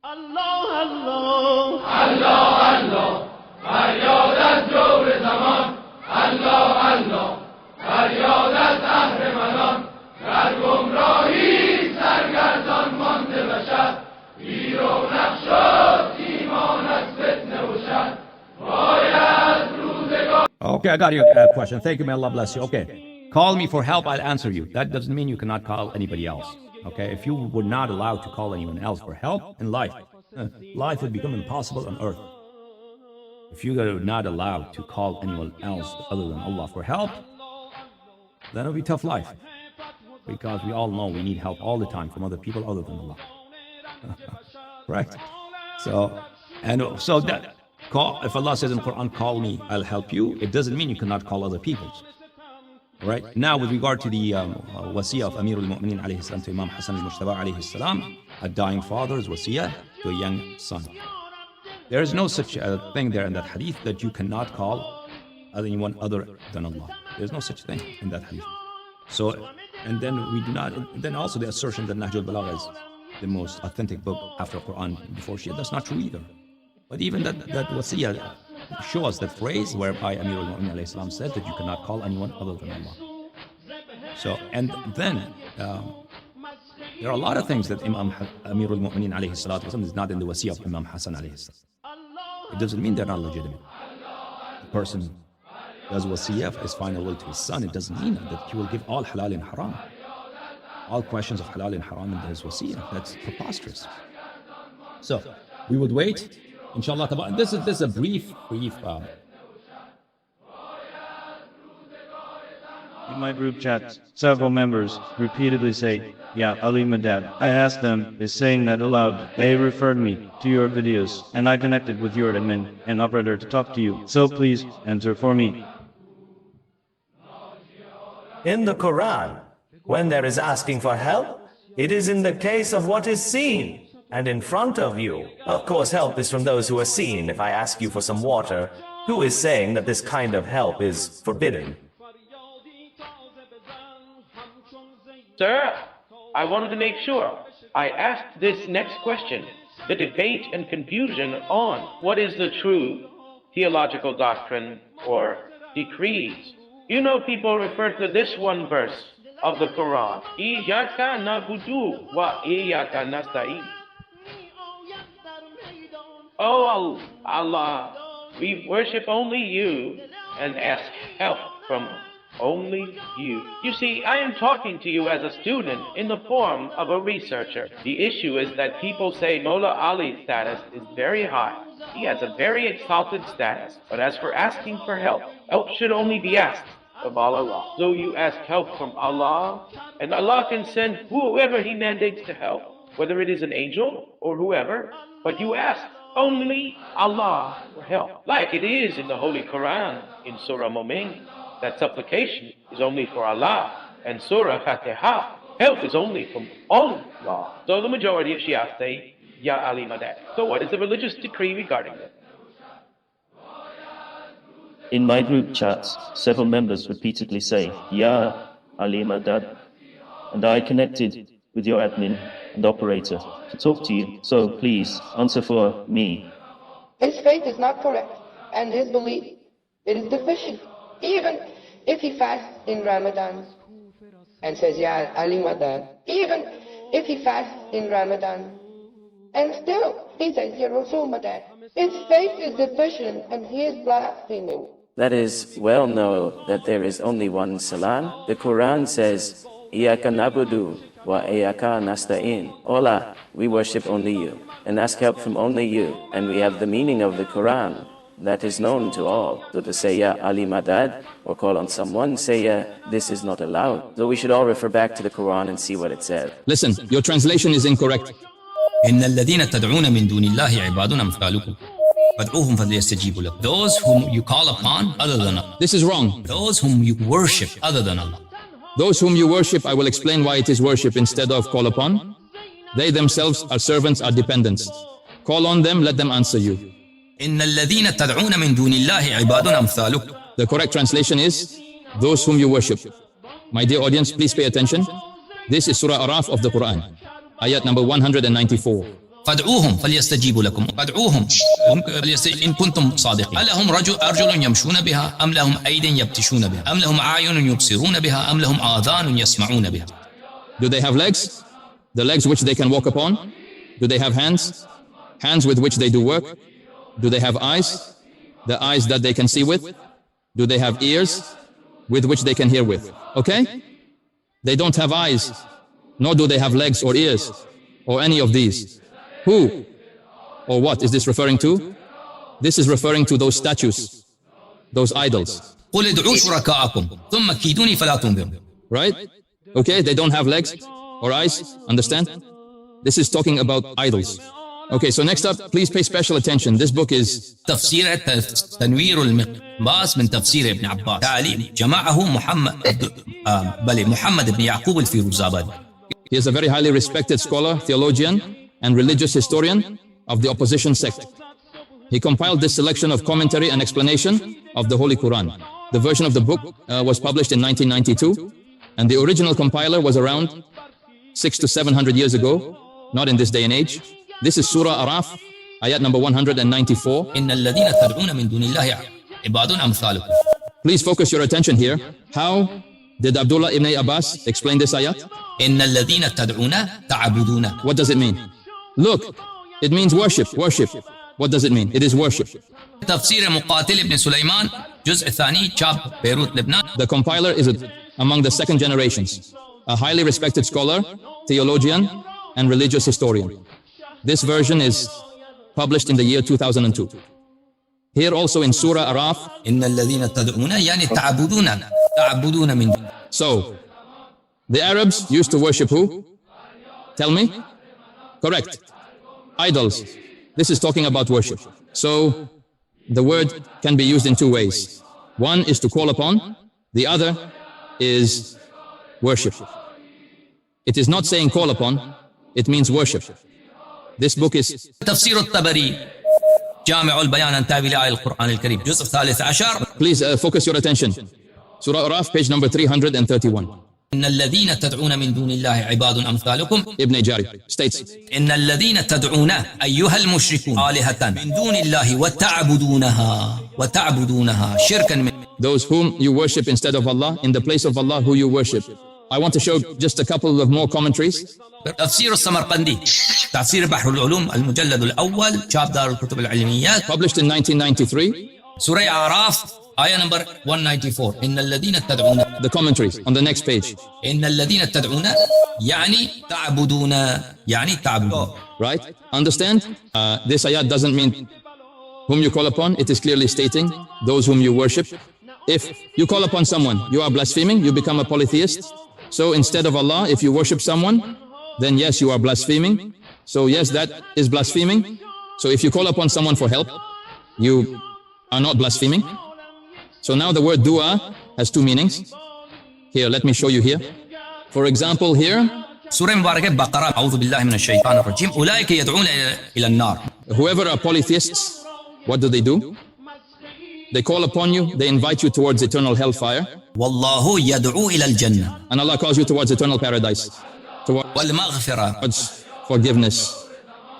Allah, Allah, Allah, Allah, فریادت جور زمان. Allah, Allah, فریادت اهرمنان. در گمراهی سرگردان مانده بشر. پیر و نقشات ایمان از فتنه و شر. باید روزگار. Okay, I got your question. Thank you, may Allah bless you. Okay, call me for help, I'll answer you. That doesn't mean you cannot call anybody else. Okay, if you were not allowed to call anyone else for help in life, life would become impossible on earth. If you are not allowed to call anyone else other than Allah for help, then it'll be a tough life. Because we all know we need help all the time from other people other than Allah. Right? So that call, if Allah says in the Quran, call me, I'll help you, it doesn't mean you cannot call other people. Right? Now, with regard to the wasiyah of Amir al-Mu'mineen alayhi salam to Imam Hassan al-Mujtaba alayhi salam, a dying father's wasiyah to a young son. There is no such thing there in that hadith that you cannot call anyone other than Allah. There's no such thing in that hadith. So, and then we do not, and then also the assertion that Nahj al-Balagha is the most authentic book after Quran before Shia, that's not true either. But even that wasiyah shows that phrase whereby Amir al-Mu'mineen alayhi salam said that you cannot call anyone other than Allah. So, and then there are a lot of things that Imam Amir al-Mu'mineen alayhi salatu wasalam is not in the wasiyah of Imam Hassan alayhi salam. It doesn't mean they're not legitimate. The person does wasiyah his final will to his son, it doesn't mean that he will give all halal and haram. All questions of halal and haram in his wasiyah. That's preposterous. So, we would wait. Inshallah, this is a brief. In my group chat, several members repeatedly say, Ya Ali Madad. I asked them, is saying that aloud? They referred me to your videos, and I connected with your admin and operator to talk to you. So please, answer for me. In the Quran, when there is asking for help, it is in the case of what is seen and in front of you. Of course, help is from those who are seen. If I ask you for some water, who is saying that this kind of help is forbidden? Sir, I wanted to make sure I asked this next question. The debate and confusion on what is the true theological doctrine or decrees. You know, people refer to this one verse of the Quran. Iyaka na'budu wa iyaka nasta'in. Oh Allah, we worship only you and ask help from only you. You see, I am talking to you as a student in the form of a researcher. The issue is that people say Mullah Ali's status is very high. He has a very exalted status. But as for asking for help, help should only be asked of Allah. So you ask help from Allah, and Allah can send whoever He mandates to help, whether it is an angel or whoever, but you ask only Allah for help. Like it is in the Holy Quran, in Surah Mu'min. That supplication is only for Allah, and Surah Fatiha, help is only from Allah. So the majority of Shia say, Ya Ali Madad. So what is the religious decree regarding that? In my group chats, several members repeatedly say, Ya Ali Madad, and I connected with your admin and operator to talk to you. So please, answer for me. His faith is not correct, and his belief, it is deficient. Even if he fasts in Ramadan and says, Ya Ali Madad, even if he fasts in Ramadan and still he says, Ya Rasul Madad, his faith is deficient and he is blaspheming. That is well known that there is only one Salam. The Quran says, Iyaka na'budu wa iyaka nasta'in. Allah, we worship only you and ask help from only you. And we have the meaning of the Quran that is known to all. So to say, Ya Ali Madad, or call on someone, say, this is not allowed. So we should all refer back to the Quran and see what it says. Listen, your translation is incorrect. إن الذين تدعون من دون الله عباد أمثالكم فادعوهم فليستجيبوا لكم. Those whom you call upon other than Allah. This is wrong. Those whom you worship other than Allah. Those whom you worship, I will explain why it is worship instead of call upon. They themselves are servants, are dependents. Call on them, let them answer you. إن الذين تدعون من دون الله عباد أمثالكم. The correct translation is, those whom you worship. My dear audience, please pay attention. This is Surah Araf of the Quran, ayat number 194. فادعوهم فليستجيبوا لكم فادعوهم إن كنتم صادقين ألهم أرجل يمشون بها أم لهم أيد يبتشون بها أم لهم أعين يبصرون بها أم لهم آذان يسمعون بها. Do they have legs? The legs which they can walk upon? Do they have hands? Hands with which they do work? Do they have eyes? The eyes that they can see with? Do they have ears with which they can hear with? Okay? They don't have eyes, nor do they have legs or ears, or any of these. Who or what is this referring to? This is referring to those statues, those idols. قل ادعوا شركاءكم ثم كيدوني فلا تنظرون. Right? Okay, they don't have legs or eyes, understand? This is talking about idols. Okay, so next up, please pay special attention. This book is تفسير تنوير المقباس من تفسير ابن عباس تعليم جمعه محمد بن يعقوب الفيروزابادي. He is a very highly respected scholar, theologian, and religious historian of the opposition sect. He compiled this selection of commentary and explanation of the Holy Quran. The version of the book was published in 1992, and the original compiler was around 600 to 700 years ago, not in this day and age. This is Surah Araf, ayat number 194. إن الذين تدعون من دون الله عباد أمثالكم. Please focus your attention here. How did Abdullah ibn Abbas explain this ayat? إن الذين تدعون تعبدون. What does it mean? Look, it means worship, worship. What does it mean? It is worship. تفسير مقاتل ابن سليمان جزء الثاني شاب بيروت لبنان. The compiler is among the second generations, a highly respected scholar, theologian, and religious historian. This version is published in the year 2002. Here also in Surah Araf, إن الذين تدعون يعني تعبدون من. So, the Arabs used to worship who? Tell me? Correct. Idols. This is talking about worship. So, the word can be used in two ways. One is to call upon, the other is worship. It is not saying call upon, it means worship. This book is تفسير الطبري جامع البيان عن تأويل آية القرآن الكريم جزء 13. Please focus your attention. Surah Araf, page number 331. إن الذين تدعون من دون الله عباد أمثالكم. Ibn Jari states, إن الذين تدعون أيها المشركون آلهة من دون الله وتعبدونها شركا من. Those whom you worship instead of Allah, in the place of Allah who you worship. I want to show just a couple of more commentaries. تفسير السمرقندي تفسير بحر العلوم المجلد الأول شاب دار الكتب العلميات Published in 1993. سورة أعراف آية نمبر 194. إن الذين تدعون. The commentaries on the next page. إن الذين تدعون يعني تعبدون Right? Understand? This ayat doesn't mean whom you call upon. It is clearly stating those whom you worship. If you call upon someone, you are blaspheming, you become a polytheist. So instead of Allah, if you worship someone, then yes, you are blaspheming. So yes, that is blaspheming. So if you call upon someone for help, you are not blaspheming. So now the word dua has two meanings. Here, let me show you here. For example, here, سورة مباركة بقرة أعوذ بالله من الشيطان الرجيم أولئك يدعون إلى النار. Whoever are polytheists, what do? They call upon you, they invite you towards eternal hellfire. والله يدعو إلى الجنة. And Allah calls you towards eternal paradise. والمغفرة. Towards forgiveness.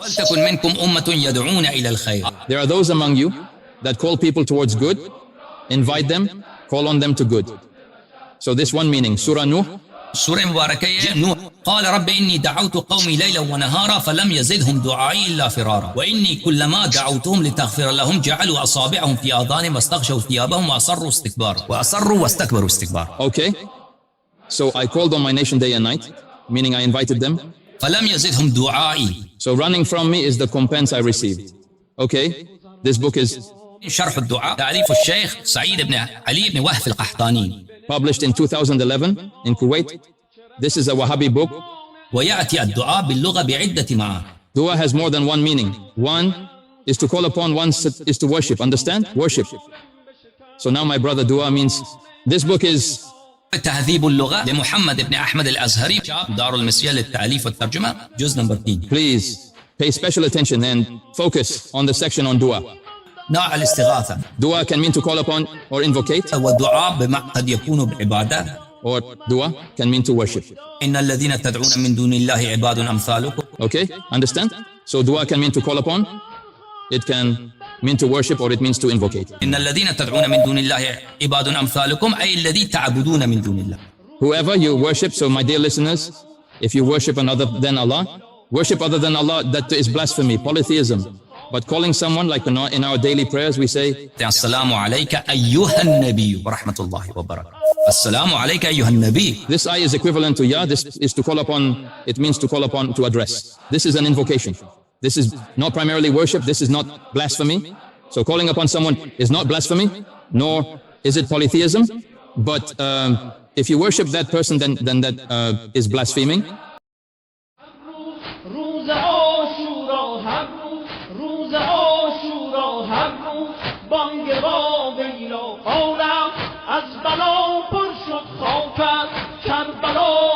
ولتكن منكم أمة يدعون إلى الخير. There are those among you that call people towards good, invite them, call on them to good. So this one meaning, Surah Nuh. سورة مباركة نوح قال رب إني دعوت قومي ليلا ونهارا فلم يزدهم دعائي إلا فرارا وإني كلما دعوتهم لتغفر لهم جعلوا أصابعهم في آذانهم واستغشوا ثيابهم وأصروا واستكبروا استكبارا. Okay. So I called on my nation day and night, meaning I invited them. فلم يزدهم دعائي. So running from me is the compense I received. Okay. This book is شرح الدعاء تأليف الشيخ سعيد بن علي بن وهف القحطاني. Published in 2011 in Kuwait. This is a Wahhabi book. ويأتي الدعاء باللغة بعدة معاني. Dua has more than one meaning. One is to call upon, one is to worship. Understand? Worship. So now my brother, dua means this book is تهذيب اللغة لمحمد بن أحمد الأزهري دار المسيا للتأليف والترجمة جزء نمبر 2. Please pay special attention and focus on the section on dua. نوع الاستغاثة. Dua can mean to call upon or invocate. والدعاء قد يكون بعبادة. or dua can mean to worship. إن الذين تدعون من دون الله عباد أمثالكم. Okay, understand? So dua can mean to call upon, it can mean to worship, or it means to invocate. إن الذين تدعون من دون الله عباد أمثالكم أي الذي تعبدون من دون الله. Whoever you worship, so my dear listeners, if you worship another than Allah, worship other than Allah, that is blasphemy, polytheism. But calling someone, like in our daily prayers, we say, السلام عليك أيها النبي ورحمة الله وبركاته. السلام عليك أيها النبي. This ayah is equivalent to ya. This is to call upon, it means to call upon, to address. This is an invocation. This is not primarily worship, this is not blasphemy. So calling upon someone is not blasphemy, nor is it polytheism. But if you worship that person, then that is blaspheming. بانگ با ویل و قولم از بلا پر شد خاکم کربلا